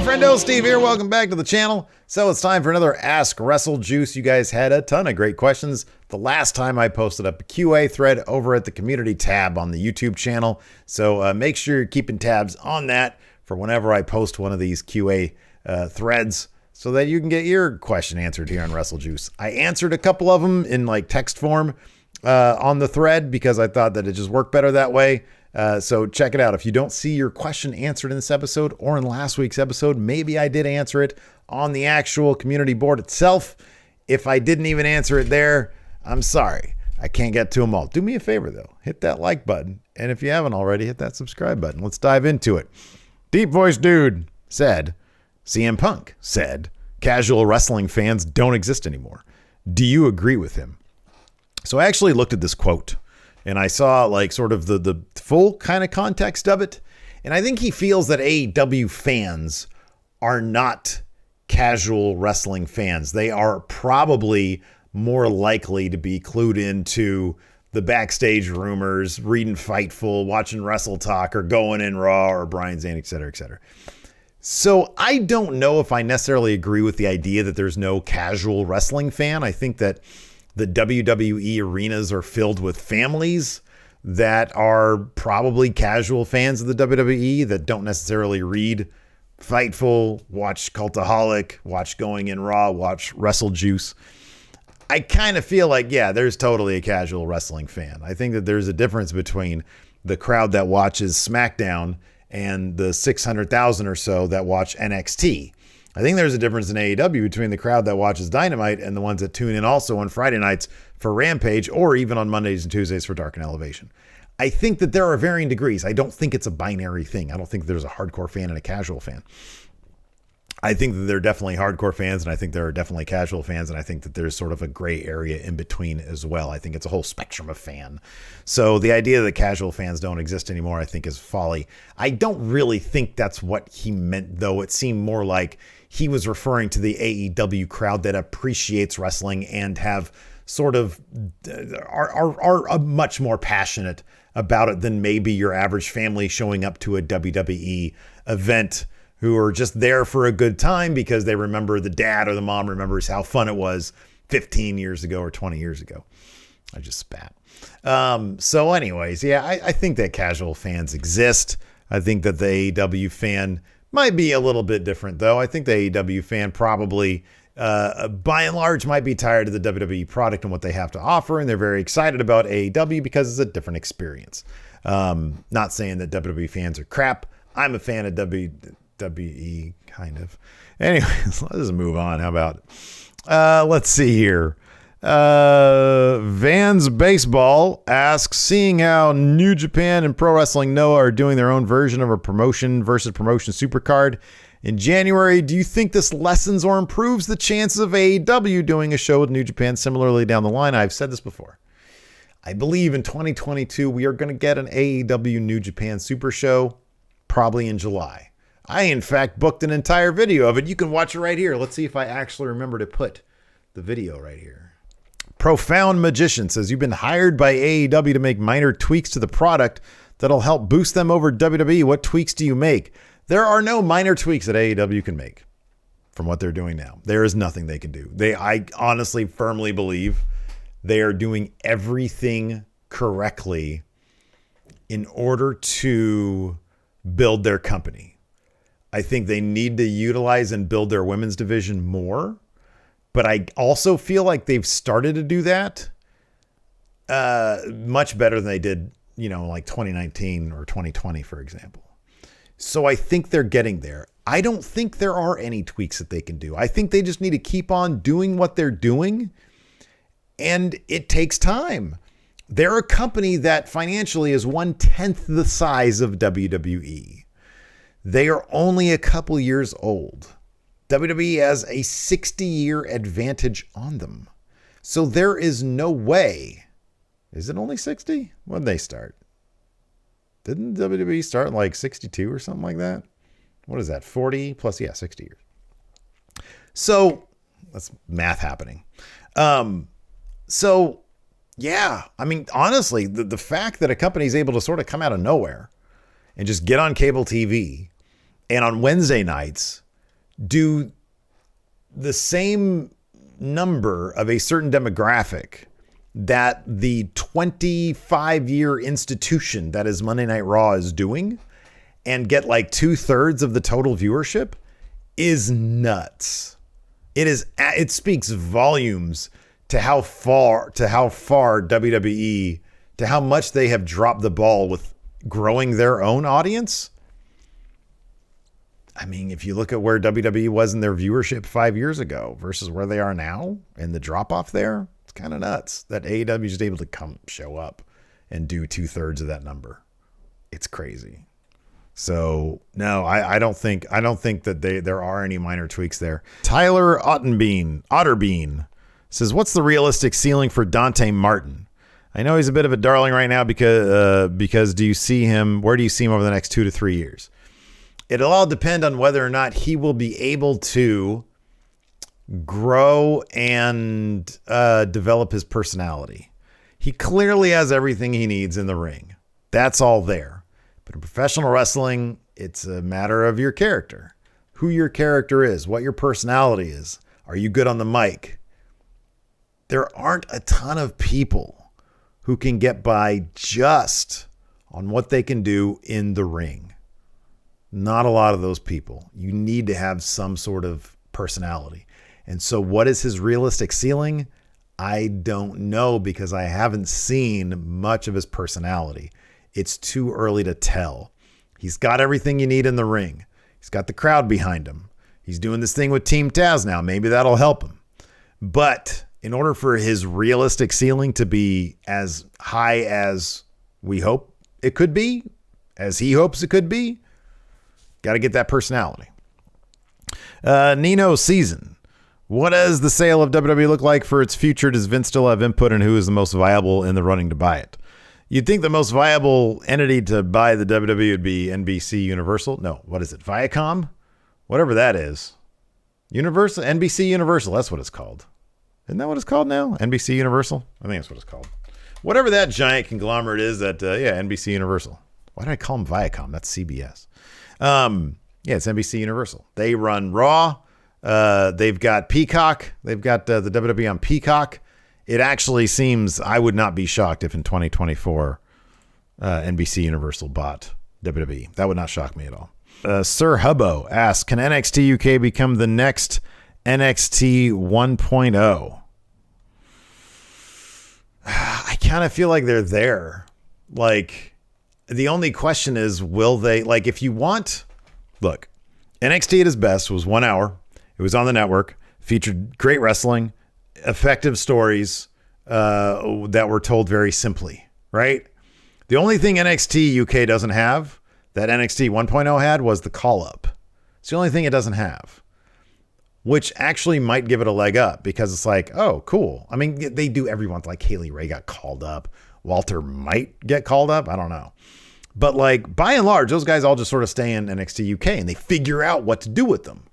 friendo, Steve here. Welcome back to the channel. So it's time for another Ask Wrestle Juice. You guys had a ton of great questions the last time I posted up a QA thread over at the community tab on the YouTube channel. So make sure you're keeping tabs on that for whenever I post one of these QA threads so that you can get your question answered here on Wrestle Juice. I answered a couple of them in like text form on the thread because I thought that it just worked better that way. So check it out. If you don't see your question answered in this episode or in last week's episode, maybe I did answer it on the actual community board itself. If I didn't even answer it there, I'm sorry. I can't get to them all. Do me a favor though. Hit that like button. And if you haven't already, hit that subscribe button. Let's dive into it. Deep Voice Dude said, CM Punk said, casual wrestling fans don't exist anymore. Do you agree with him? So I actually looked at this quote and I saw like sort of the full kind of context of it. And I think he feels that AEW fans are not casual wrestling fans. They are probably more likely to be clued into the backstage rumors, reading Fightful, watching Wrestle Talk, or going in Raw or Bryan Zane, et cetera, et cetera. So I don't know if I necessarily agree with the idea that there's no casual wrestling fan. I think that the WWE arenas are filled with families that are probably casual fans of the WWE that don't necessarily read Fightful, watch Cultaholic, watch Going in Raw, watch Wrestle Juice. I kind of feel like, yeah, there's totally a casual wrestling fan. I think that there's a difference between the crowd that watches SmackDown and the 600,000 or so that watch NXT. I think there's a difference in AEW between the crowd that watches Dynamite and the ones that tune in also on Friday nights for Rampage or even on Mondays and Tuesdays for Dark and Elevation. I think that there are varying degrees. I don't think it's a binary thing. I don't think there's a hardcore fan and a casual fan. I think that there are definitely hardcore fans, and I think there are definitely casual fans, and I think that there's sort of a gray area in between as well. I think it's a whole spectrum of fan. So the idea that casual fans don't exist anymore, I think, is folly. I don't really think that's what he meant, though. It seemed more like he was referring to the AEW crowd that appreciates wrestling and have sort of are much more passionate about it than maybe your average family showing up to a WWE event, who are just there for a good time because they remember the dad or the mom remembers how fun it was 15 years ago or 20 years ago. I just spat. So anyways, yeah, I think that casual fans exist. I think that the AEW fan might be a little bit different, though. I think the AEW fan probably, by and large, might be tired of the WWE product and what they have to offer, and they're very excited about AEW because it's a different experience. Not saying that WWE fans are crap. I'm a fan of WWE, kind of. Anyways, let's just move on. How about, let's see here. Vans Baseball asks, seeing how New Japan and Pro Wrestling Noah are doing their own version of a promotion versus promotion supercard in January, do you think this lessens or improves the chances of AEW doing a show with New Japan similarly down the line? I've said this before. I believe in 2022, we are going to get an AEW New Japan Super Show, probably in July. I, in fact, booked an entire video of it. You can watch it right here. Let's see if I actually remember to put the video right here. Profound Magician says, you've been hired by AEW to make minor tweaks to the product that'll help boost them over WWE. What tweaks do you make? There are no minor tweaks that AEW can make from what they're doing now. There is nothing they can do. I honestly firmly believe they are doing everything correctly in order to build their company. I think they need to utilize and build their women's division more. But I also feel like they've started to do that much better than they did, like 2019 or 2020, for example. So I think they're getting there. I don't think there are any tweaks that they can do. I think they just need to keep on doing what they're doing. And it takes time. They're a company that financially is 1/10 the size of WWE. They are only a couple years old. WWE has a 60-year advantage on them. So there is no way. Is it only 60? When did they start? Didn't WWE start in like 62 or something like that? What is that? 40 plus, 60 years. So that's math happening. So yeah, I mean, honestly, the fact that a company is able to sort of come out of nowhere and just get on cable TV and on Wednesday nights do the same number of a certain demographic that the 25-year institution that is Monday Night Raw is doing and get like 2/3 of the total viewership is nuts. It speaks volumes to how far WWE, to how much they have dropped the ball with growing their own audience. I mean, if you look at where WWE was in their viewership 5 years ago versus where they are now and the drop off there, it's kind of nuts that AEW is able to show up and do 2/3 of that number. It's crazy. So no, I don't think that there are any minor tweaks there. Tyler Otterbean says, "What's the realistic ceiling for Dante Martin? I know he's a bit of a darling right now because where do you see him over the next 2 to 3 years? It'll all depend on whether or not he will be able to grow and develop his personality. He clearly has everything he needs in the ring. That's all there. But in professional wrestling, it's a matter of your character, who your character is, what your personality is. Are you good on the mic? There aren't a ton of people who can get by just on what they can do in the ring. Not a lot of those people. You need to have some sort of personality. And so what is his realistic ceiling? I don't know because I haven't seen much of his personality. It's too early to tell. He's got everything you need in the ring. He's got the crowd behind him. He's doing this thing with Team Taz now. Maybe that'll help him. But in order for his realistic ceiling to be as high as we hope it could be, as he hopes it could be, got to get that personality. Nino Season. What does the sale of WWE look like for its future? Does Vince still have input, and who is the most viable in the running to buy it? You'd think the most viable entity to buy the WWE would be NBC Universal. No, what is it? Viacom? Whatever that is. Universal? NBC Universal. That's what it's called. Isn't that what it's called now? NBC Universal? I think that's what it's called. Whatever that giant conglomerate is that, NBC Universal. Why did I call them Viacom? That's CBS. It's NBC Universal. They run Raw. They've got Peacock. They've got the WWE on Peacock. It actually seems, I would not be shocked if in 2024 NBC Universal bought WWE. That would not shock me at all. Sir Hubbo asks, can NXT UK become the next NXT 1.0? I kind of feel like they're there. Like, the only question is, will they, like, if you want, look, NXT at its best was 1 hour. It was on the network, featured great wrestling, effective stories that were told very simply, right? The only thing NXT UK doesn't have that NXT 1.0 had was the call-up. It's the only thing it doesn't have, which actually might give it a leg up because it's like, oh, cool. I mean, they do every once, like Kaylee Ray got called up. Walter might get called up. I don't know. But like, by and large, those guys all just sort of stay in NXT UK and they figure out what to do with them.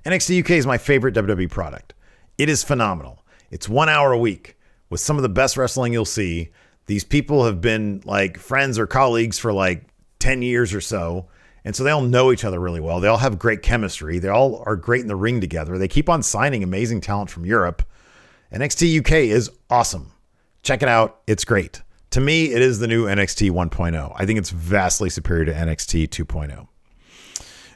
NXT UK is my favorite WWE product. It is phenomenal. It's 1 hour a week with some of the best wrestling you'll see. These people have been like friends or colleagues for like 10 years or so. And so they all know each other really well. They all have great chemistry. They all are great in the ring together. They keep on signing amazing talent from Europe. NXT UK is awesome. Check it out. It's great. To me, it is the new NXT 1.0. I think it's vastly superior to NXT 2.0.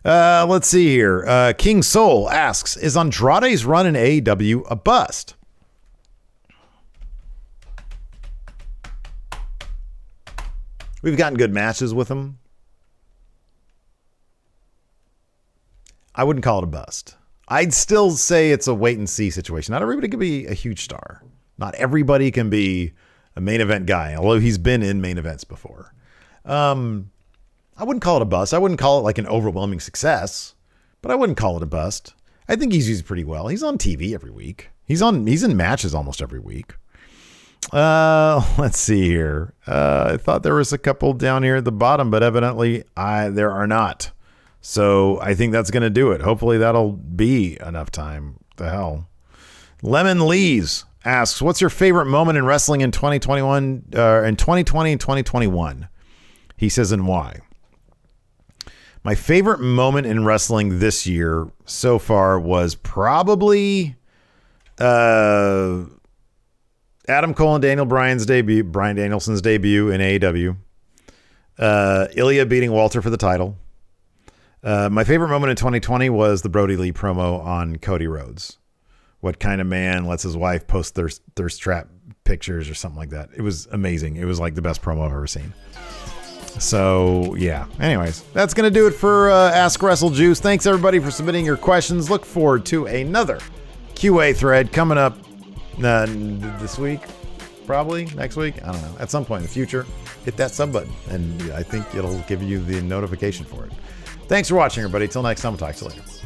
Let's see here. King Soul asks, is Andrade's run in AEW a bust? We've gotten good matches with him. I wouldn't call it a bust. I'd still say it's a wait and see situation. Not everybody can be a huge star. Not everybody can be a main event guy, although he's been in main events before. I wouldn't call it a bust. I wouldn't call it like an overwhelming success, but I wouldn't call it a bust. I think he's used pretty well. He's on TV every week. He's in matches almost every week. Let's see here. I thought there was a couple down here at the bottom, but evidently there are not. So I think that's going to do it. Hopefully that'll be enough time. The hell. Lemon Lees asks, what's your favorite moment in wrestling in 2021, in 2020 and 2021? He says, and why? My favorite moment in wrestling this year so far was probably Adam Cole and Brian Danielson's debut in AEW. Ilya beating Walter for the title. My favorite moment in 2020 was the Brody Lee promo on Cody Rhodes. What kind of man lets his wife post thirst trap pictures or something like that? It was amazing. It was like the best promo I've ever seen. So, yeah. Anyways, that's going to do it for Ask Wrestle Juice. Thanks, everybody, for submitting your questions. Look forward to another QA thread coming up this week, probably next week. I don't know. At some point in the future, hit that sub button, and I think it'll give you the notification for it. Thanks for watching, everybody. Till next time, we'll talk to you later.